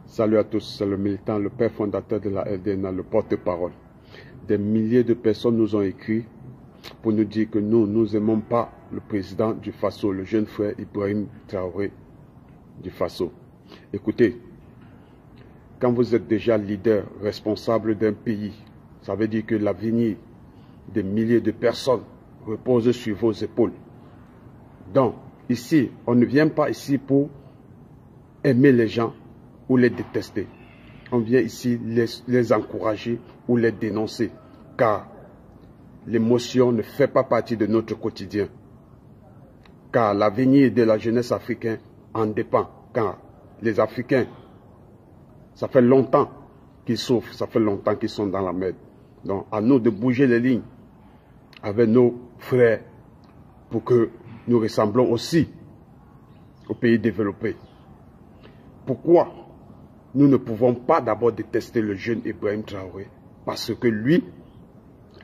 Salut à tous, c'est le militant, le père fondateur de la LDNA, le porte-parole. Des milliers de personnes nous ont écrit pour nous dire que nous n'aimons pas le président du Faso, le jeune frère Ibrahim Traoré du Faso. Écoutez, quand vous êtes déjà leader, responsable d'un pays, ça veut dire que l'avenir des milliers de personnes repose sur vos épaules. Donc, ici, on ne vient pas ici pour aimer les gens ou les détester. On vient ici les encourager ou les dénoncer, car l'émotion ne fait pas partie de notre quotidien. Car l'avenir de la jeunesse africaine en dépend. Car les Africains, ça fait longtemps qu'ils souffrent, ça fait longtemps qu'ils sont dans la merde. Donc, à nous de bouger les lignes avec nos frères pour que nous ressemblons aussi aux pays développés. Pourquoi nous ne pouvons pas d'abord détester le jeune Ibrahim Traoré? Parce que lui,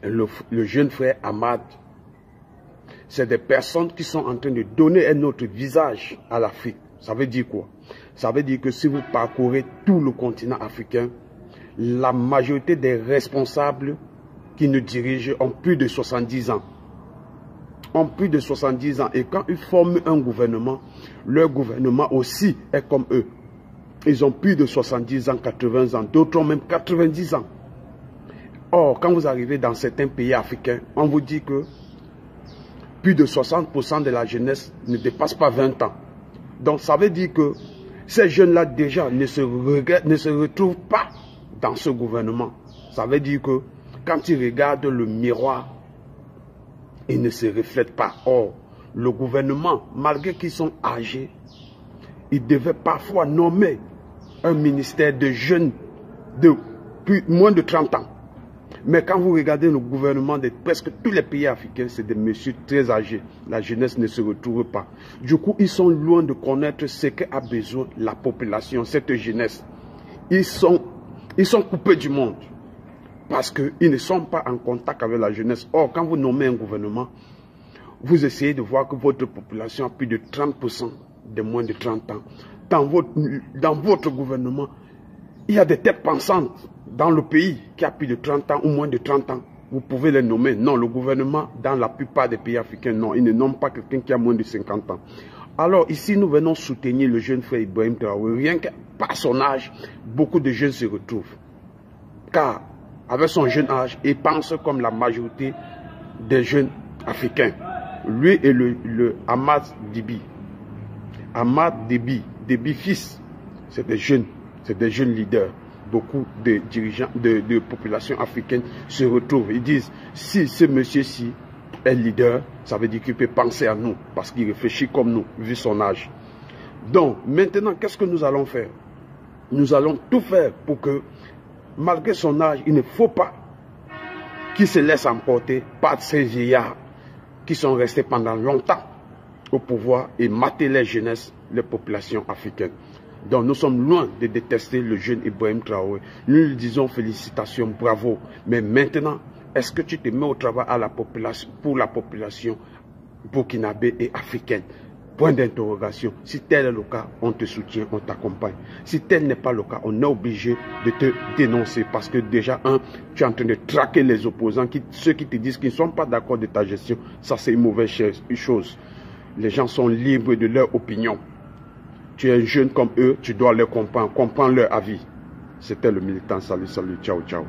le jeune frère Ahmad, c'est des personnes qui sont en train de donner un autre visage à l'Afrique. Ça veut dire quoi? Ça veut dire que si vous parcourez tout le continent africain, la majorité des responsables qui nous dirigent ont plus de 70 ans. Ont plus de 70 ans. Et quand ils forment un gouvernement, leur gouvernement aussi est comme eux. Ils ont plus de 70 ans, 80 ans, d'autres ont même 90 ans. Or, quand vous arrivez dans certains pays africains, on vous dit que plus de 60% de la jeunesse ne dépasse pas 20 ans. Donc, ça veut dire que ces jeunes-là déjà ne se retrouvent pas dans ce gouvernement. Ça veut dire que quand ils regardent le miroir, ils ne se reflètent pas. Or, le gouvernement, malgré qu'ils sont âgés, ils devaient parfois nommer un ministère de jeunes de moins de 30 ans. Mais quand vous regardez le gouvernement de presque tous les pays africains, c'est des messieurs très âgés. La jeunesse ne se retrouve pas. Du coup, ils sont loin de connaître ce qu'a besoin la population, cette jeunesse. Ils sont coupés du monde parce qu'ils ne sont pas en contact avec la jeunesse. Or, quand vous nommez un gouvernement, vous essayez de voir que votre population a plus de 30% de moins de 30 ans. Dans votre gouvernement, il y a des têtes pensantes dans le pays qui a plus de 30 ans ou moins de 30 ans. Vous pouvez les nommer. Non, le gouvernement, dans la plupart des pays africains, non, ils ne nomment pas quelqu'un qui a moins de 50 ans. Alors ici, nous venons soutenir le jeune frère Ibrahim Traoré. Rien que par son âge, beaucoup de jeunes se retrouvent. Car, avec son jeune âge, il pense comme la majorité des jeunes africains. Lui et le Ahmad Déby. Ahmad Déby, Déby fils, c'est des jeunes leaders. Beaucoup de dirigeants de populations africaines se retrouvent. Ils disent, si ce monsieur-ci est leader, ça veut dire qu'il peut penser à nous, parce qu'il réfléchit comme nous, vu son âge. Donc, maintenant, qu'est-ce que nous allons faire? Nous allons tout faire pour que, malgré son âge, il ne faut pas qu'il se laisse emporter par ces vieillards qui sont restés pendant longtemps au pouvoir et mater les jeunesses, les populations africaines. Donc nous sommes loin de détester le jeune Ibrahim Traoré. Nous lui disons félicitations, bravo. Mais maintenant, est-ce que tu te mets au travail à la population, pour la population burkinabé et africaine? Point d'interrogation. Si tel est le cas, on te soutient, on t'accompagne. Si tel n'est pas le cas, on est obligé de te dénoncer. Parce que déjà, tu es en train de traquer les opposants, ceux qui te disent qu'ils ne sont pas d'accord de ta gestion. Ça, c'est une mauvaise chose. Les gens sont libres de leur opinion. Tu es jeune comme eux, tu dois les comprendre leur avis. C'était le militant. Salut, ciao, ciao.